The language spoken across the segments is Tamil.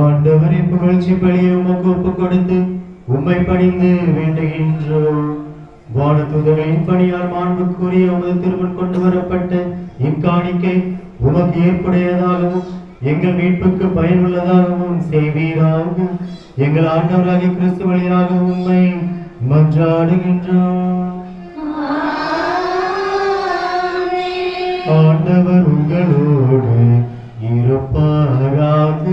ஆண்டவரின் புகழ்ச்சி பலியை உமக்கு ஒப்புக் கொடுத்து உம்மை பணிந்து வேண்டுகின்றோம். வானதூதர்களின் பணியால் மாண்புக்குரிய உமது திருமண் கொண்டு வரப்பட்ட இக்காணிக்கை உமக்கு ஏற்புடையதாகவும் எங்கள் மீட்புக்கு பயனுள்ளதாகவும் செய்வீராக. எங்கள் ஆண்டவராகிய கிறிஸ்து வழியாக உம்மை மன்றாடுகின்றோம். ஆண்டவர் உங்களோடு இருப்பாராக.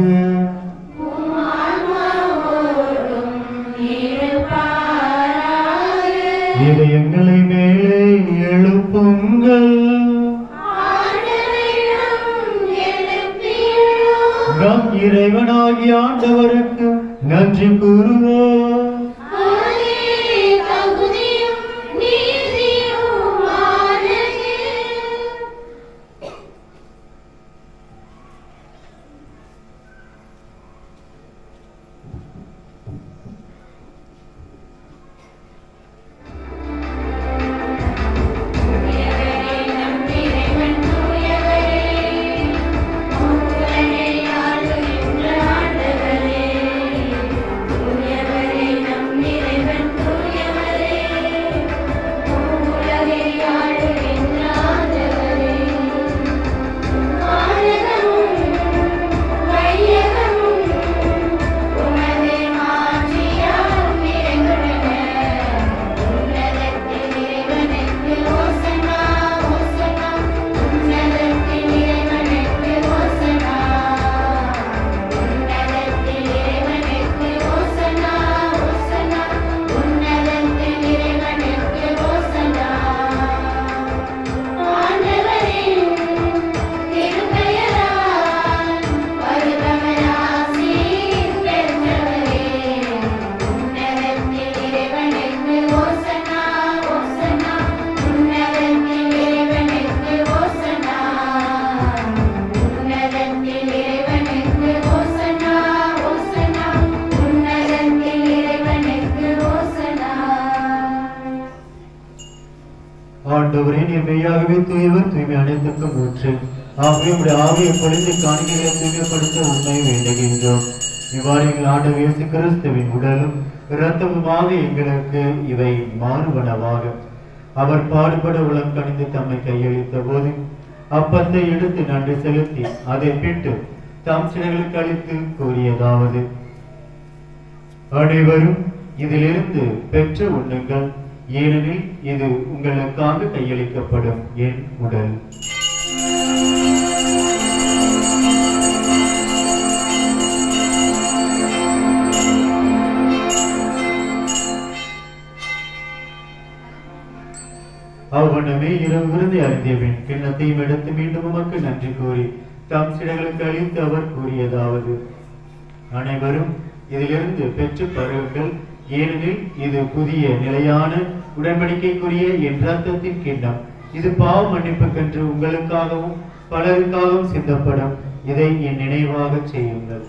இதயங்களை மேலே எழுப்புங்கள். நம் இறைவனாகிய ஆண்டவருக்கு நன்றி கூறுவோம். Amen. ஆகவே தூயவர் தூய்மை அனைத்துக்கும் ஊற்று. ஆகவே உடைய ஆவியை பொழிந்து காணிக்கைகளை தூய்மைப்படுத்த உண்மை வேண்டுகின்றோம். இவ்வாறு எங்கள் ஆண்டவர் இயேசு கிறிஸ்துவின் உடலும் இரத்தமுமாக எங்களுக்கு இவை மாறுவனவாக. அவர் பாடுபட உளம் கணிந்து தம்மை கையளித்த போது அப்பத்தை எடுத்து நன்றி செலுத்தி அதை பிட்டு தம் சிலைகளுக்கு அளித்து கூறியதாவது: அனைவரும் இதிலிருந்து பெற்று உண்ணுங்கள், ஏனெனில் இது உங்களுக்காக கையளிக்கப்படும் என் உடல். அவ்வண்ணமே இரவு விருந்தை அறிந்தபின் கிண்ணத்தையும் எடுத்து மீண்டும் உமக்கு நன்றி கூறி தம் சிலைகளுக்கு அளித்து அவர் கூறியதாவது: அனைவரும் இதிலிருந்து பெற்று பருகுங்கள், ஏனெனில் இது புதிய நிலையான உடன்படிக்கைக்குரிய என் இரத்தத்தின் கிண்ணம். இது பாவ மன்னிப்புக்கென்று உங்களுக்காகவும் பலருக்காகவும் சிந்தப்படும். இதை என் நினைவாக செய்யுங்கள்.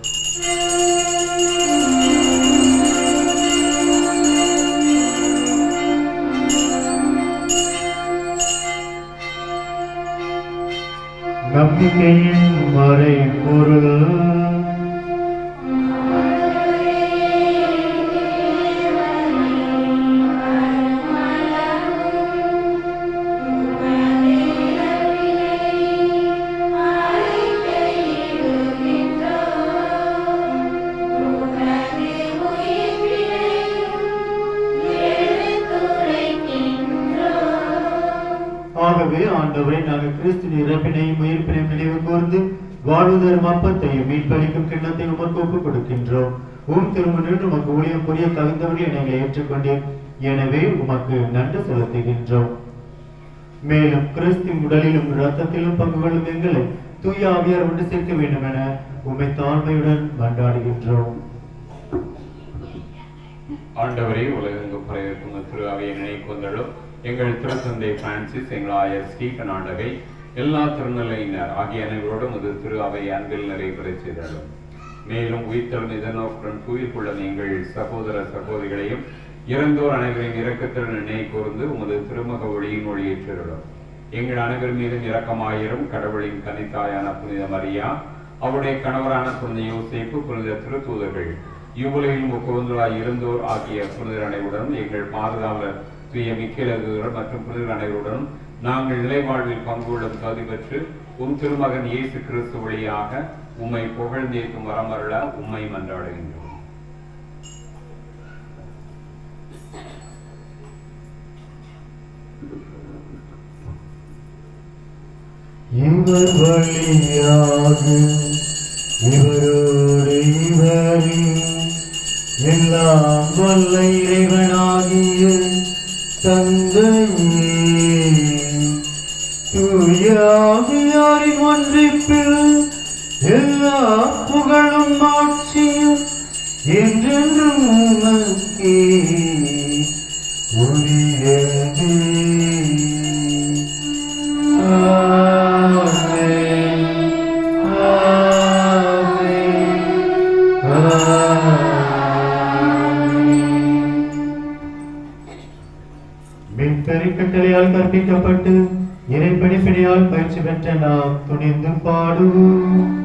நம்பிக்கையின் மறைபொருள். ஆகவே ஆண்டவரை நாங்கள் கிறிஸ்து இறப்பினையும் உயிர்ப்பினையும் நினைவு கூர்ந்து வாழ்வு தரும் அப்பத்தையும் மீட்பளிக்கும் கிண்ணத்தை உமக்கு ஒப்புக் கொடுக்கின்றோம். திருமுன்னில் உமக்கு ஊழியம் புரிய தகுந்தவர்கள் எங்களை ஏற்றுக்கொண்டேன். எனவே உமக்கு நன்றி செலுத்துகின்றோம். மேலும் கிறிஸ்துவின் உடலிலும் இரத்தத்திலும் பங்கு கொள்ளும் எங்களை தூய ஆவியார் ஒன்று சேர்க்க வேண்டும் என உம்மை தாழ்மையுடன் மன்றாடுகின்றோம். ஆண்டவரே, உலகெங்கு பரவியிருக்கும் திரு அவையை நினைவு வந்தளும் எங்கள் திருத்தந்தை பிரான்சிஸ், எங்கள் ஆயர் ஸ்டீபன் ஆண்டகை, எல்லா திருநிலையினர் ஆகிய அனைவரோடும் இது திரு அவை அன்பில் நிறைவேற செய்தாலும். மேலும் உயிர்த்தெழும் இதனோக்குடன் தூய்க்குள்ள எங்கள் சகோதர சகோதரிகளையும் இறந்தோர் அனைவரின் இரக்கத்துடன் நினைவு கூர்ந்து உமது திருமக ஒளியின் ஒளியேற்றிருளும். எங்கள் அனைவர் மீதும் இரக்கமாயிரும். கடவுளின் கன்னித்தாயான புனித மரியா, அவருடைய கணவரான புனித யோசேப்பு, புனித திருத்தூதர்கள், இவ்வுலகில் முக்குவந்தராய் இருந்தோர் ஆகிய புனிதர் அனைவருடன் எங்கள் பாதுகாவலர் தூய மிக்கேல் மற்றும் புனிதர் அனைவருடன் நாங்கள் நிலைவாழ்வில் பங்குள்ளும் தகுதி பெற்று திருமகன் இயேசு கிறிஸ்து வழியாக உம்மை புகழ்ந்தேற்கும் வரமருள உம்மை மன்றாடுகின்றோம். இவர் வழியாக இவரோடு இவரில் எல்லாம் வல்ல இறைவனாகிய தந்தையே, தூய ஆவியாரின் ஒன்றிப்பில் எல்லா புகழும் ஆட்சியும் என்றென்றும் உமக்கே உரியதே. கட்டளையால் கற்பிக்கப்பட்டு இறைப்படிப்பினையால் பயிற்சி பெற்ற நாம் துணிந்து பாடுவோம்.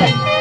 Amen.